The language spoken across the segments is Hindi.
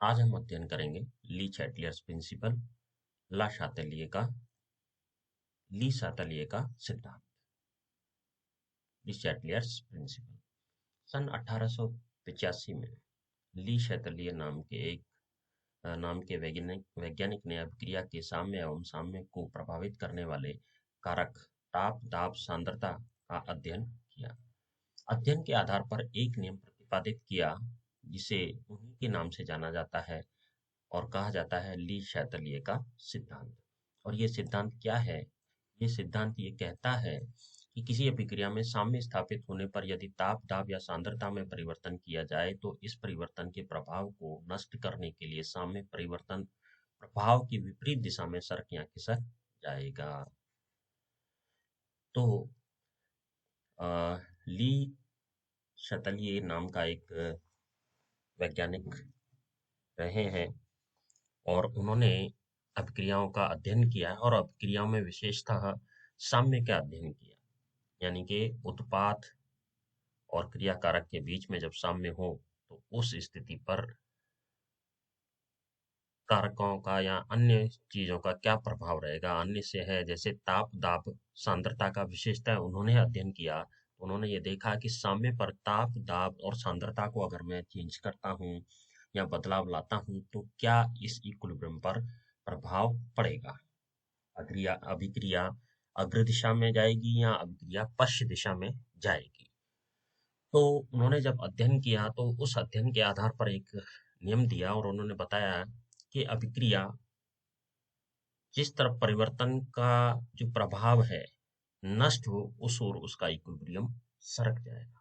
आज हम अध्ययन करेंगे ली चैटलियर्स प्रिंसिपल, ला शातलिए का सिद्धांत, ली चैटलियर्स प्रिंसिपल। सन 1885 में ली शैतलिय नाम के वैज्ञानिक ने अभिक्रिया के साम्य एवं साम्य को प्रभावित करने वाले कारक ताप दाब सांद्रता का अध्ययन किया। अध्ययन के आधार पर एक नियम प्रतिपादित किया जिसे उन्हीं के नाम से जाना जाता है और कहा जाता है ली शैतलिय का सिद्धांत। और ये सिद्धांत क्या है? ये सिद्धांत ये कहता है कि किसी अभिक्रिया में साम्य स्थापित होने पर यदि ताप दाब या सांद्रता में परिवर्तन किया जाए तो इस परिवर्तन के प्रभाव को नष्ट करने के लिए साम्य परिवर्तन प्रभाव की विपरीत दिशा में सरक या खिसक जाएगा। तो ली शैतलिय नाम का एक वैज्ञानिक रहे हैं और उन्होंने अभिक्रियाओं का अध्ययन किया और अभिक्रियाओं में विशेषतः साम्य का अध्ययन किया, यानी कि उत्पाद और क्रियाकारक के बीच में जब साम्य हो तो उस स्थिति पर कारकों का या अन्य चीजों का क्या प्रभाव रहेगा। अन्य से है जैसे ताप दाब सांद्रता का विशेषतः उन्होंने अध्ययन किया। उन्होंने ये देखा कि साम्य पर ताप दाब और सांद्रता को अगर मैं चेंज करता हूँ या बदलाव लाता हूँ तो क्या इस इक्विलिब्रियम पर प्रभाव पड़ेगा। अभिक्रिया अग्र दिशा में जाएगी या अभिक्रिया पश्च दिशा में जाएगी। तो उन्होंने जब अध्ययन किया तो उस अध्ययन के आधार पर एक नियम दिया और उन्होंने बताया कि अभिक्रिया जिस तरफ परिवर्तन का जो प्रभाव है नष्ट हो उस ओर उसका इक्विलिब्रियम सरक जाएगा।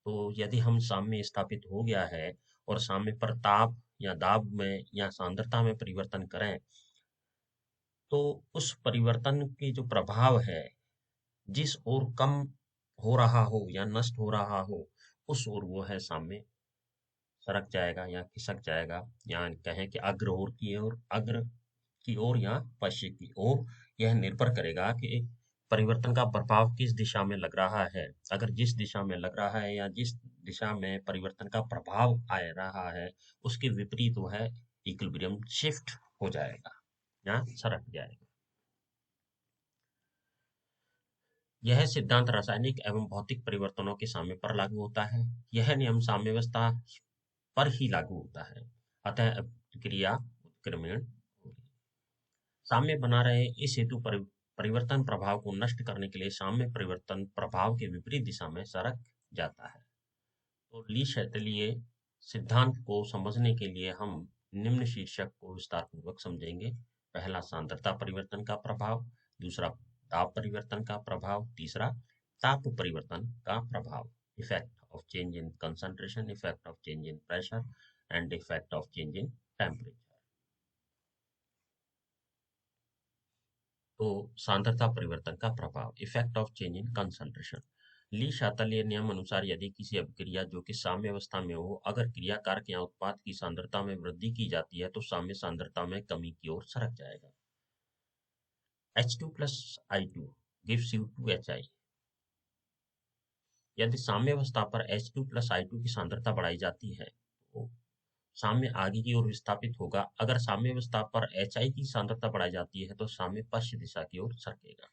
तो यदि हम साम्य स्थापित हो गया है और साम्य पर ताप या दाब में या सांद्रता में परिवर्तन करें तो उस परिवर्तन के जो प्रभाव है जिस ओर कम हो रहा हो या नष्ट हो रहा हो उस ओर वो है साम्य सरक जाएगा या खिसक जाएगा, या कहें कि अग्र की ओर या पश्चिम की ओर। यह निर्भर करेगा कि परिवर्तन का प्रभाव किस दिशा में लग रहा है। अगर जिस दिशा में लग रहा है या जिस दिशा में परिवर्तन का प्रभाव आ रहा है उसके विपरीत वो है इक्विलिब्रियम शिफ्ट हो जाएगा या सरक जाएगा। यह सिद्धांत रासायनिक एवं भौतिक परिवर्तनों के साम्य पर लागू होता है। यह नियम साम्यावस्था पर ही लागू होता है, अतः अभिक्रिया उत्क्रमण होगी। साम्य बना रहे इस हेतु परिवर्तन प्रभाव को नष्ट करने के लिए साम्य परिवर्तन प्रभाव के विपरीत दिशा में सरक जाता है। तो ली शैतलिय सिद्धांत को समझने के लिए हम निम्न शीर्षक को विस्तार पूर्वक समझेंगे। पहला सांद्रता परिवर्तन का प्रभाव, दूसरा ताप परिवर्तन का प्रभाव, तीसरा ताप परिवर्तन का प्रभाव, effect of change in concentration, effect of change in pressure and effect of change in temperature। तो सांद्रता परिवर्तन का प्रभाव, effect of change in concentration. Le Chatelier नियम अनुसार यदि किसी अभिक्रिया जो कि साम्य अवस्था में हो अगर क्रियाकारक या उत्पाद की सांद्रता में वृद्धि की जाती है तो साम्य सांद्रता में कमी की ओर सरक जाएगा। H2 plus I2 gives you 2HI। यदि साम्य अवस्था पर H2 plus I2 की सांद्रता बढ़ाई जाती है तो साम्य आगे की ओर विस्थापित होगा। अगर साम्य अवस्था पर HI की सांद्रता बढ़ाई जाती है तो साम्य पश्चिम दिशा की ओर सरकेगा।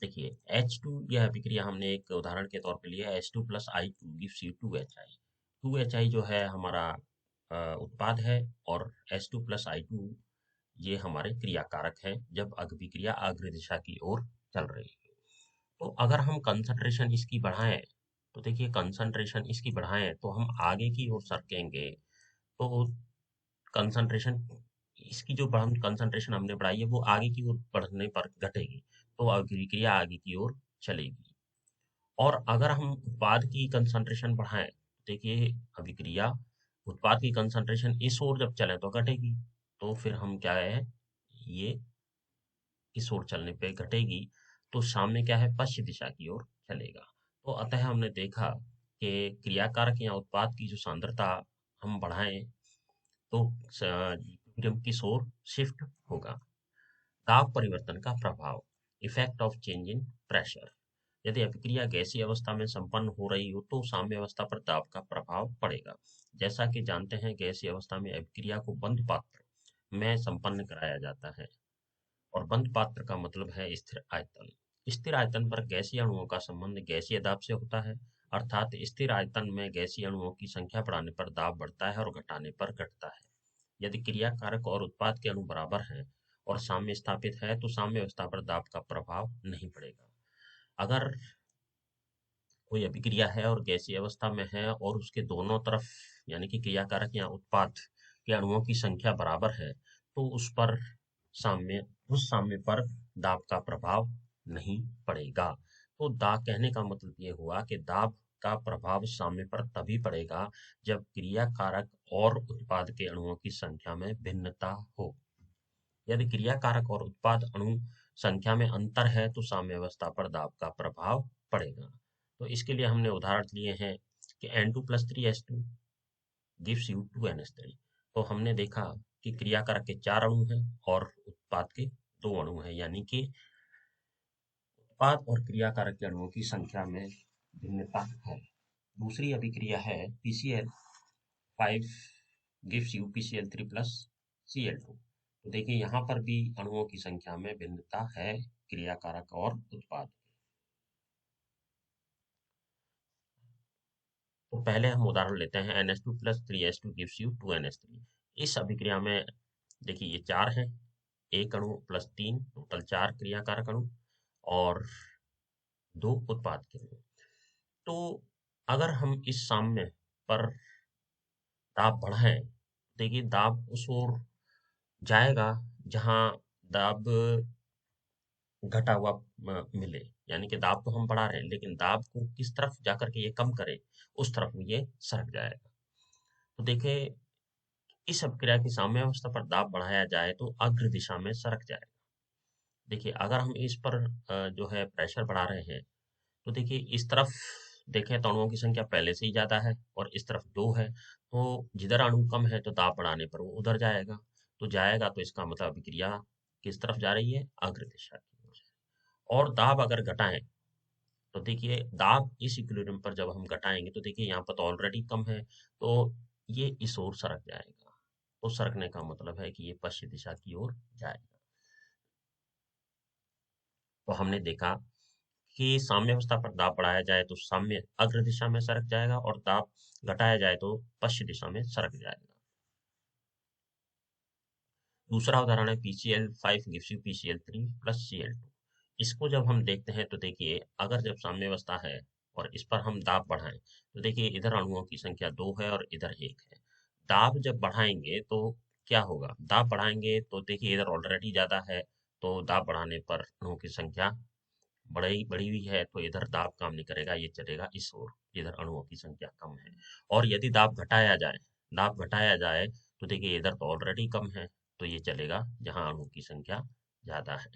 देखिए H2 यह अभिक्रिया हमने एक उदाहरण के तौर पे लिया है। H2 plus I2 gives you 2HI। 2HI जो है हमारा उत्पाद है और H2 plus I2 ये हमारे क्रियाकारक है जब अभिक्रिया अग्र दिशा की ओर चल रही है। तो अगर हम कंसंट्रेशन इसकी बढ़ाएं तो देखिए कंसंट्रेशन इसकी बढ़ाएं तो हम आगे की ओर सरकेंगे। तो कंसंट्रेशन इसकी जो कंसंट्रेशन हमने बढ़ाई है वो आगे की ओर बढ़ने पर घटेगी तो अभिक्रिया आगे की ओर चलेगी। और अगर हम उत्पाद की कंसंट्रेशन बढ़ाएं देखिए अभिक्रिया उत्पाद की कंसंट्रेशन इस ओर जब चले तो घटेगी। तो फिर हम क्या है ये इस ओर चलने पे घटेगी तो सामने क्या है पश्चिम दिशा की ओर चलेगा। तो अतः हमने देखा कि क्रियाकारक या उत्पाद की जो सांद्रता हम बढ़ाएं तो इक्विलिब्रियम की ओर शिफ्ट होगा। दाब परिवर्तन का प्रभाव, effect of change in pressure. यदि अभिक्रिया गैसीय अवस्था में संपन्न हो रही हो तो साम्य अवस्था पर दाब का प्रभाव पड़ेगा। जैसा कि जानते हैं गैसीय अवस्था में अभिक्रिया को बंद पात्र में संपन्न कराया जाता है और बंद पात्र का मतलब है स्थिर आयतन। स्थिर आयतन पर गैसीय अणुओं का संबंध गैसीय दाब से होता है, अर्थात स्थिर आयतन में गैसीय अणुओं की संख्या बढ़ाने पर दाब बढ़ता है और घटाने पर घटता है। यदि क्रिया कारक और उत्पाद के अणु बराबर हैं और साम्य स्थापित है तो साम्य अवस्था पर दाब का प्रभाव नहीं पड़ेगा। अगर कोई अभिक्रिया है और गैसीय अवस्था में है और उसके दोनों तरफ यानी कि क्रिया कारक या उत्पाद के अणुओं की संख्या बराबर है तो साम्य उस साम्य पर दाब का प्रभाव नहीं पड़ेगा। तो दाब कहने का मतलब ये हुआ कि दाब का प्रभाव साम्य पर तभी पड़ेगा जब क्रिया कारक और उत्पाद के अणुओं की संख्या में भिन्नता हो। यदि क्रिया कारक और उत्पाद अणु संख्या में अंतर है तो साम्य अवस्था पर दाब का प्रभाव पड़ेगा। तो इसके लिए हमने उदाहरण लिए हैं कि N2+3H2 gives you 2NH3। तो हमने देखा कि क्रिया कारक के 4 अणु हैं और उत्पाद के 2 अणु हैं, यानी कि उत्पाद और क्रिया कारक के अणुओं की संख्या में भिन्नता है। दूसरी अभिक्रिया है PCl5 gives you PCl3 plus Cl2। तो देखिए यहाँ पर भी अणुओं की संख्या में भिन्नता है क्रिया कारक और उत्पाद। तो पहले हम उदाहरण लेते हैं NH2+3H2 gives you 2NH3। इस अभिक्रिया में देखिए ये 4 हैं, एक अणु प्लस 3, टोटल 4 क्रिया कारक अणु और 2 उत्पाद के अणु। तो अगर हम इस साम्य पर दाब बढ़ाएं, देखिए दाब उस ओर जाएगा जहां दाब घटा हुआ मिले, यानी कि दाब तो हम बढ़ा रहे हैं लेकिन दाब को किस तरफ जाकर के ये कम करे, उस तरफ ये सरक जाएगा। तो देखिए इस अभिक्रिया की साम्य अवस्था पर दाब बढ़ाया जाए तो अग्र दिशा में सरक जाएगा। देखिए अगर हम इस पर जो है प्रेशर बढ़ा रहे हैं तो देखिए इस तरफ देखें तो अणुओं की संख्या पहले से ही ज्यादा है और इस तरफ 2 है, तो जिधर अणु कम है तो दाब बढ़ाने पर वो उधर जाएगा। तो जाएगा तो इसका मतलब अभिक्रिया किस तरफ जा रही है, अग्र दिशा की ओर। और दाब अगर घटाएं तो देखिए दाब इस इक्विलिब्रियम पर जब हम घटाएंगे तो देखिए यहाँ पर तो ऑलरेडी कम है, तो ये इस ओर सरक जाएगा। तो सरकने का मतलब है कि ये पश्चिम दिशा की ओर जाएगा। तो हमने देखा कि साम्य अवस्था पर दाब बढ़ाया जाए तो साम्य अग्र दिशा में सरक जाएगा और दाब घटाया जाए तो पश्चिम दिशा में सरक जाएगा। दूसरा उदाहरण है PCl5 gives you PCl3 plus Cl2। इसको जब हम देखते हैं तो देखिए अगर जब साम्य अवस्था है और इस पर हम दाब बढ़ाएं तो देखिए इधर अणुओं की संख्या 2 है और इधर 1 है। दाब जब बढ़ाएंगे तो क्या होगा, दाब बढ़ाएंगे तो देखिए इधर ऑलरेडी ज्यादा है, तो दाब बढ़ाने पर अणुओं की संख्या बड़ी बड़ी हुई है तो इधर दाब काम नहीं करेगा, ये चलेगा इस ओर इधर अणुओं की संख्या कम है। और यदि दाब घटाया जाए तो देखिए इधर तो ऑलरेडी कम है, तो ये चलेगा जहां अणुओं की संख्या ज्यादा है।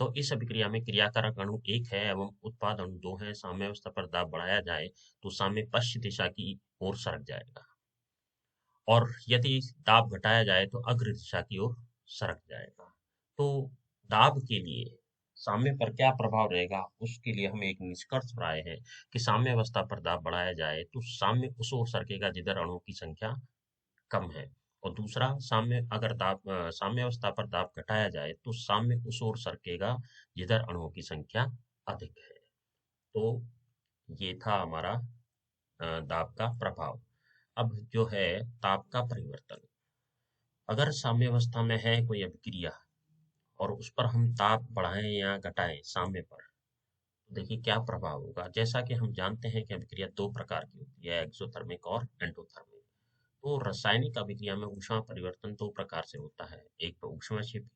तो इस अभिक्रिया में क्रियाकारक अणु 1 है एवं उत्पाद अणु 2 है। साम्य अवस्था पर दाब बढ़ाया जाए तो साम्य पश्चिम दिशा की ओर सरक जाएगा और यदि दाब घटाया जाए तो अग्र दिशा की ओर सरक जाएगा। तो दाब के लिए साम्य पर क्या प्रभाव रहेगा, उसके लिए हम एक निष्कर्ष पर आए हैं कि साम्य अवस्था पर दाब बढ़ाया जाए तो साम्य उस ओर सरकेगा जिधर अणुओं की संख्या कम है और दूसरा साम्य अवस्था पर दाब घटाया जाए तो साम्य उस ओर सरकेगा जिधर अणुओं की संख्या अधिक है। तो ये था हमारा दाब का प्रभाव। अब जो है ताप का परिवर्तन, अगर साम्य अवस्था में है कोई अभिक्रिया और उस पर हम ताप बढ़ाएं या घटाएं साम्य पर, तो देखिए क्या प्रभाव होगा। जैसा कि हम जानते हैं कि अभिक्रिया 2 प्रकार की होती है, एक्सोथर्मिक और एंडोथर्मिक। तो रासायनिक अभिक्रिया में ऊष्मा परिवर्तन 2 प्रकार से होता है, एक तो ऊष्माक्षेपी,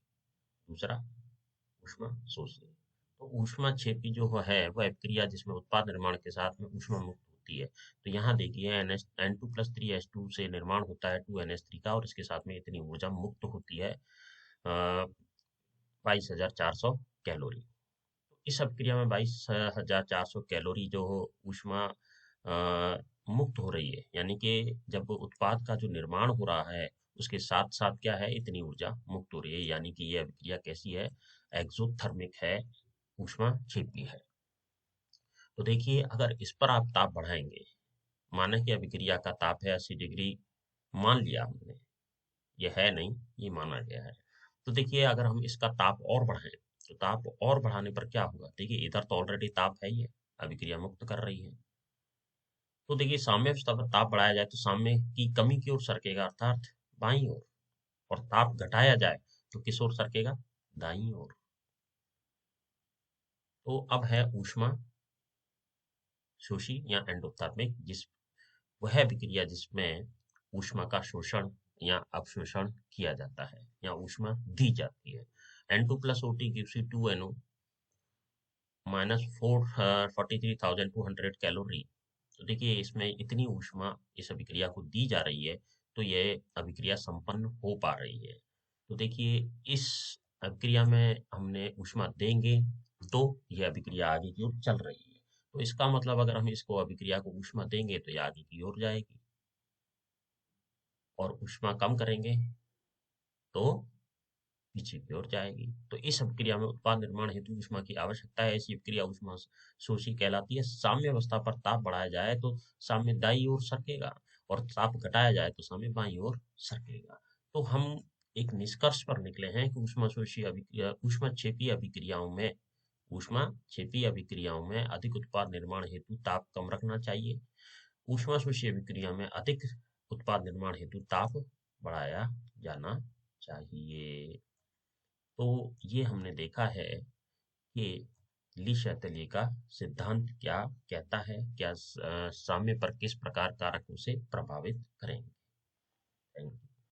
दूसरा ऊष्मा शोषी। तो ऊष्मा क्षेपी जो है वह अभिक्रिया जिसमें उत्पाद निर्माण के साथ में ऊष्मा मुक्त होती है। तो यहाँ देखिए N2+3H2 से निर्माण होता है 2NH3 का और इसके साथ में इतनी ऊर्जा मुक्त होती है 22,400 कैलोरी। तो इस अभिक्रिया में 22,400 कैलोरी जो ऊष्मा मुक्त हो रही है, यानी कि जब उत्पाद का जो निर्माण हो रहा है उसके साथ साथ क्या है, इतनी ऊर्जा मुक्त हो रही है, यानी कि ये अभिक्रिया कैसी है, एक्सोथर्मिक है, ऊष्मा क्षेपी है। तो देखिए अगर इस पर आप ताप बढ़ाएंगे माना कि अभिक्रिया का ताप है 80 डिग्री, मान लिया हमने, ये है नहीं, ये माना गया है। तो देखिए अगर हम इसका ताप और बढ़ाएं, तो ताप और बढ़ाने पर क्या होगा, देखिए इधर तो ऑलरेडी ताप है ही है, अभिक्रिया मुक्त कर रही है। तो देखिए साम्य अवस्था पर ताप बढ़ाया जाए तो साम्य की कमी की ओर सरकेगा, अर्थात बाईं ओर। और ताप घटाया जाए तो किस ओर सरकेगा, दाईं ओर। तो अब है ऊष्मा शोषी या एंडोथर्मिक, जिस वह अभिक्रिया जिसमें ऊष्मा का शोषण या अवशोषण किया जाता है या ऊष्मा दी जाती है। N2+OT gives you 2NO minus 43,200 calorie. तो देखिए इसमें इतनी ऊष्मा इस अभिक्रिया को दी जा रही है, तो यह अभिक्रिया संपन्न हो पा रही है। तो देखिए इस अभिक्रिया में हमने ऊष्मा देंगे तो यह अभिक्रिया आगे की ओर चल रही है। तो इसका मतलब अगर हम इसको अभिक्रिया को ऊष्मा देंगे तो यह आगे की ओर जाएगी, और ऊष्मा कम करेंगे तो पीछे की ओर जाएगी। तो इस अभिक्रिया में उत्पाद निर्माण हेतु ऊष्मा की आवश्यकता है। ऐसी अभिक्रिया ऊष्मा शोषी कहलाती है। साम्य अवस्था पर ताप बढ़ाया जाए तो साम्य दाईं ओर सरकेगा, और ताप घटाया जाए तो साम्य बाईं ओर सरकेगा। तो हम एक निष्कर्ष पर निकले हैं कि ऊष्मा क्षेपी अभिक्रियाओं में अधिक उत्पाद निर्माण हेतु ताप कम रखना चाहिए। ऊष्मा शोषी अभिक्रिया में अधिक उत्पाद निर्माण हेतु ताप बढ़ाया जाना चाहिए। तो ये हमने देखा है कि ली शैतली का सिद्धांत क्या कहता है, क्या साम्य पर किस प्रकार कारक उसे प्रभावित करेंगे। Thank you.